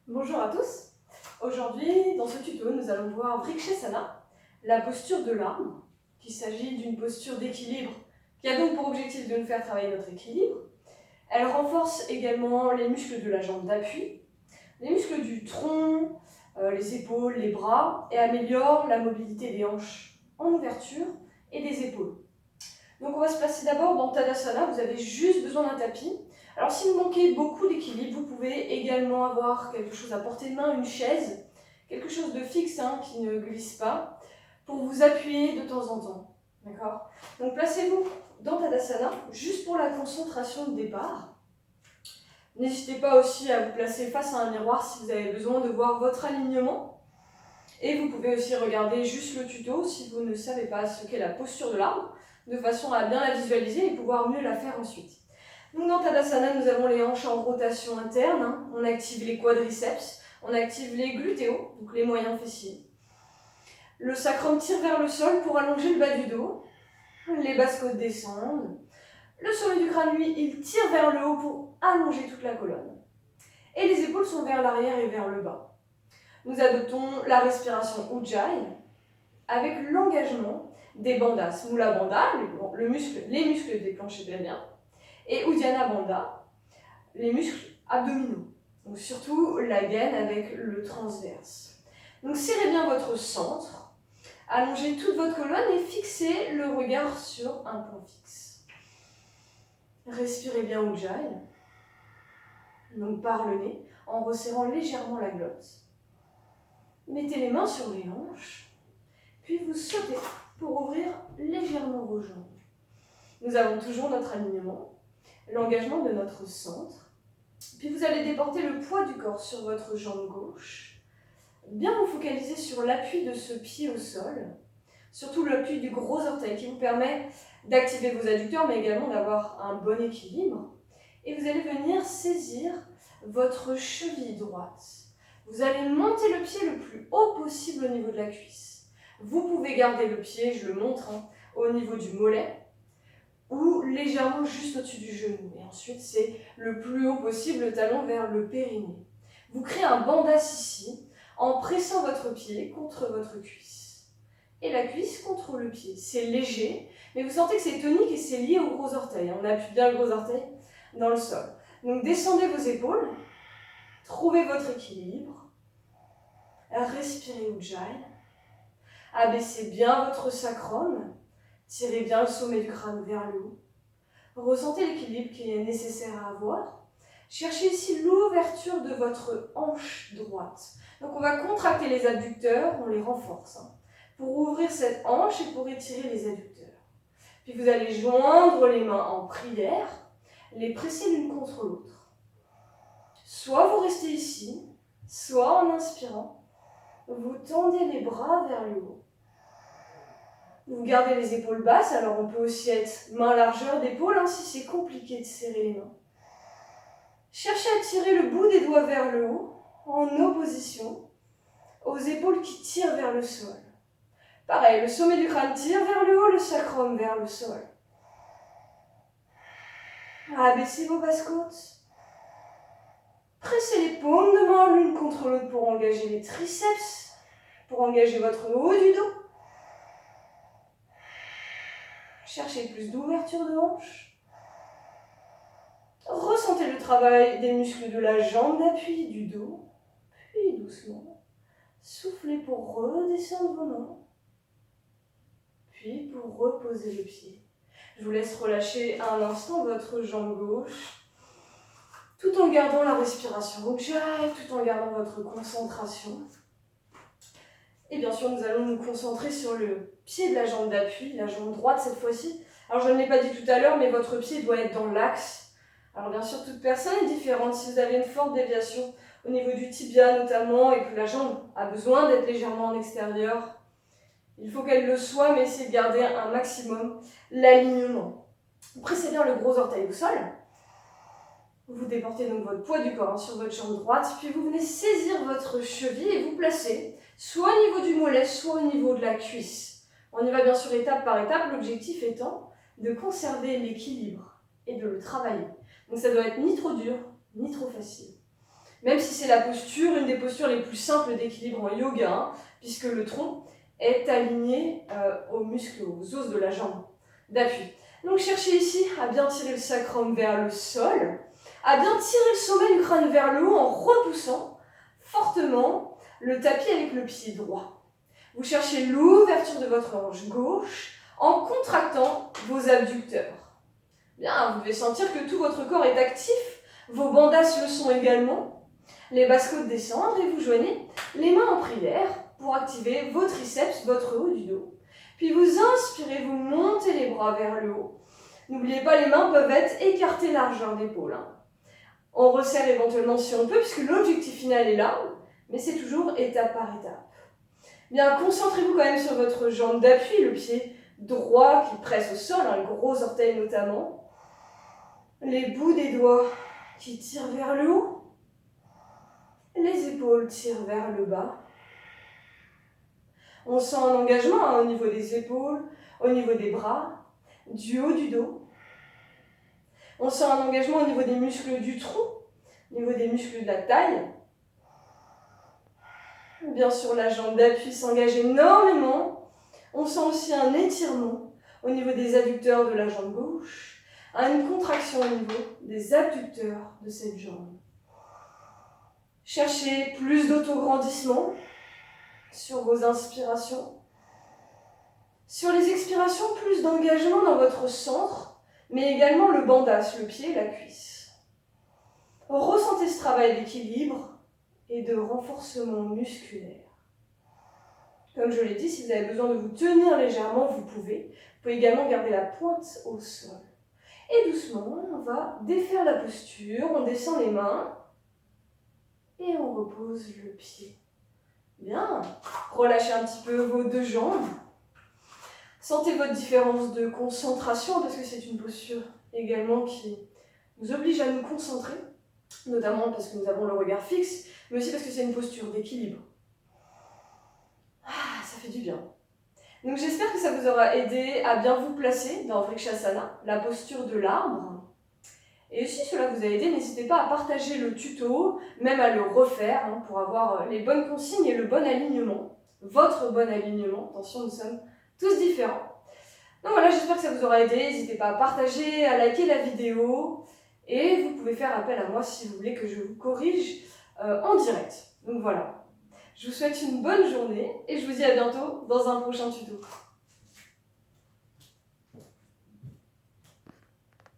Bonjour à tous. Aujourd'hui, dans ce tuto, nous allons voir Vrikshesana, la posture de l'arbre, qu'il s'agit d'une posture d'équilibre qui a donc pour objectif de nous faire travailler notre équilibre. Elle renforce également les muscles de la jambe d'appui, les muscles du tronc, les épaules, les bras, et améliore la mobilité des hanches en ouverture et des épaules. Donc on va se placer d'abord dans Tadasana, vous avez juste besoin d'un tapis. Alors si vous manquez beaucoup d'équilibre, vous pouvez également avoir quelque chose à portée de main, une chaise, quelque chose de fixe qui ne glisse pas, pour vous appuyer de temps en temps. D'accord ? Donc placez-vous dans Tadasana, juste pour la concentration de départ. N'hésitez pas aussi à vous placer face à un miroir si vous avez besoin de voir votre alignement. Et vous pouvez aussi regarder juste le tuto si vous ne savez pas ce qu'est la posture de l'arbre, de façon à bien la visualiser et pouvoir mieux la faire ensuite. Donc dans Tadasana, nous avons les hanches en rotation interne, on active les quadriceps, on active les glutéos, donc les moyens fessiers. Le sacrum tire vers le sol pour allonger le bas du dos, les basses côtes descendent. Le sommet du crâne, lui, il tire vers le haut pour allonger toute la colonne. Et les épaules sont vers l'arrière et vers le bas. Nous adoptons la respiration Ujjayi avec l'engagement des bandhas. Mula Bandha, les muscles des planchers pelviens, et Uddiyana Bandha, les muscles abdominaux. Donc surtout la gaine avec le transverse. Donc serrez bien votre centre, allongez toute votre colonne et fixez le regard sur un point fixe. Respirez bien Ujjayi, donc par le nez, en resserrant légèrement la glotte. Mettez les mains sur les hanches, puis vous sautez pour ouvrir légèrement vos jambes. Nous avons toujours notre alignement, l'engagement de notre centre. Puis vous allez déporter le poids du corps sur votre jambe gauche. Bien vous focaliser sur l'appui de ce pied au sol, surtout l'appui du gros orteil qui vous permet d'activer vos adducteurs, mais également d'avoir un bon équilibre. Et vous allez venir saisir votre cheville droite. Vous allez monter le pied le plus haut possible au niveau de la cuisse. Vous pouvez garder le pied, je le montre, au niveau du mollet, ou légèrement juste au-dessus du genou. Et ensuite, c'est le plus haut possible, le talon vers le périnée. Vous créez un bandhas ici, en pressant votre pied contre votre cuisse. Et la cuisse contre le pied. C'est léger, mais vous sentez que c'est tonique et c'est lié au gros orteil. On appuie bien le gros orteil dans le sol. Donc descendez vos épaules, trouvez votre équilibre, respirez Ujjayi, abaissez bien votre sacrum, tirez bien le sommet du crâne vers le haut. Ressentez l'équilibre qui est nécessaire à avoir. Cherchez ici l'ouverture de votre hanche droite. Donc on va contracter les adducteurs, on les renforce, pour ouvrir cette hanche et pour étirer les adducteurs. Puis vous allez joindre les mains en prière, les presser l'une contre l'autre. Soit vous restez ici, soit en inspirant, vous tendez les bras vers le haut. Vous gardez les épaules basses, alors on peut aussi être main largeur d'épaule, si c'est compliqué de serrer les mains. Cherchez à tirer le bout des doigts vers le haut, en opposition aux épaules qui tirent vers le sol. Pareil, le sommet du crâne tire vers le haut, le sacrum vers le sol. Abaissez vos basses côtes. Pressez les paumes de main l'une contre l'autre pour engager les triceps, pour engager votre haut du dos. Cherchez plus d'ouverture de hanche. Ressentez le travail des muscles de la jambe d'appui, du dos, puis doucement, soufflez pour redescendre vos mains, puis pour reposer le pied. Je vous laisse relâcher un instant votre jambe gauche, tout en gardant la respiration Ujjayi, tout en gardant votre concentration. Et bien sûr, nous allons nous concentrer sur le pied de la jambe d'appui, la jambe droite cette fois-ci. Alors je ne l'ai pas dit tout à l'heure, mais votre pied doit être dans l'axe. Alors bien sûr, toute personne est différente. Si vous avez une forte déviation au niveau du tibia notamment, et que la jambe a besoin d'être légèrement en extérieur, il faut qu'elle le soit, mais essayez de garder un maximum l'alignement. Pressez bien le gros orteil au sol. Vous déportez donc votre poids du corps sur votre jambe droite, puis vous venez saisir votre cheville et vous placez soit au niveau du mollet, soit au niveau de la cuisse. On y va bien sûr étape par étape, l'objectif étant de conserver l'équilibre et de le travailler. Donc ça doit être ni trop dur, ni trop facile. Même si c'est la posture, une des postures les plus simples d'équilibre en yoga, hein, puisque le tronc est aligné aux muscles, aux os de la jambe d'appui. Donc cherchez ici à bien tirer le sacrum vers le sol, à bien tirer le sommet du crâne vers le haut en repoussant fortement le tapis avec le pied droit. Vous cherchez l'ouverture de votre hanche gauche en contractant vos abducteurs. Bien, vous devez sentir que tout votre corps est actif, vos bandasses le sont également. Les basses côtes descendent et vous joignez les mains en prière pour activer vos triceps, votre haut du dos. Puis vous inspirez, vous montez les bras vers le haut. N'oubliez pas, les mains peuvent être écartées largeur d'épaule. Hein. On resserre éventuellement si on peut, puisque l'objectif final est là, mais c'est toujours étape par étape. Bien, concentrez-vous quand même sur votre jambe d'appui, le pied droit qui presse au sol, hein, le gros orteil notamment. Les bouts des doigts qui tirent vers le haut. Les épaules tirent vers le bas. On sent un engagement hein, au niveau des épaules, au niveau des bras, du haut du dos. On sent un engagement au niveau des muscles du tronc, au niveau des muscles de la taille. Bien sûr, la jambe d'appui s'engage énormément. On sent aussi un étirement au niveau des adducteurs de la jambe gauche, une contraction au niveau des abducteurs de cette jambe. Cherchez plus d'autograndissement sur vos inspirations. Sur les expirations, plus d'engagement dans votre centre, mais également le bandas, le pied et la cuisse. Ressentez ce travail d'équilibre et de renforcement musculaire. Comme je l'ai dit, si vous avez besoin de vous tenir légèrement, vous pouvez. Vous pouvez également garder la pointe au sol. Et doucement, on va défaire la posture, on descend les mains et on repose le pied. Bien, relâchez un petit peu vos deux jambes. Sentez votre différence de concentration parce que c'est une posture également qui nous oblige à nous concentrer, notamment parce que nous avons le regard fixe, mais aussi parce que c'est une posture d'équilibre. Ah, ça fait du bien. Donc j'espère que ça vous aura aidé à bien vous placer dans Vrikshasana, la posture de l'arbre. Et si cela vous a aidé, n'hésitez pas à partager le tuto, même à le refaire, hein, pour avoir les bonnes consignes et le bon alignement. Votre bon alignement, attention, nous sommes tous différents. Donc voilà, j'espère que ça vous aura aidé. N'hésitez pas à partager, à liker la vidéo. Et vous pouvez faire appel à moi si vous voulez que je vous corrige en direct. Donc voilà. Je vous souhaite une bonne journée et je vous dis à bientôt dans un prochain tuto.